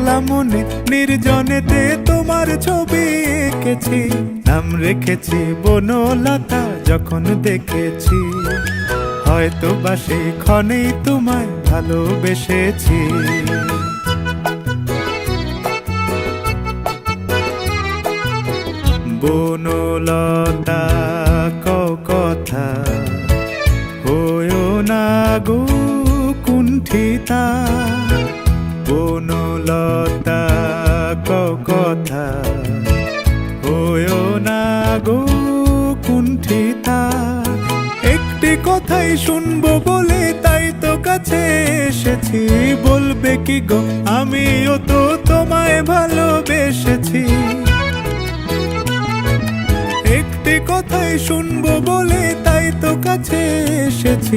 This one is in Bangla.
একলা মনে নির্জনেতে তোমার ছবি এঁকেছি, নাম রেখেছি বনলতা যখন দেখেছি, হয়তো বা সেই ক্ষণেই তোমায় ভালোবেসেছি। বনলতা কও কথা, হয়ো না গো কুণ্ঠিতা, বনলতা কও কথা, হয়ো না গো কুণ্ঠিতা। একটি কথাই শুনবো বলে তাই তো কাছে এসেছি, বলবে কি গো আমিও তো তোমায় ভালোবেসেছি। একটি কথাই শুনবো বলে তাই তো কাছে এসেছি।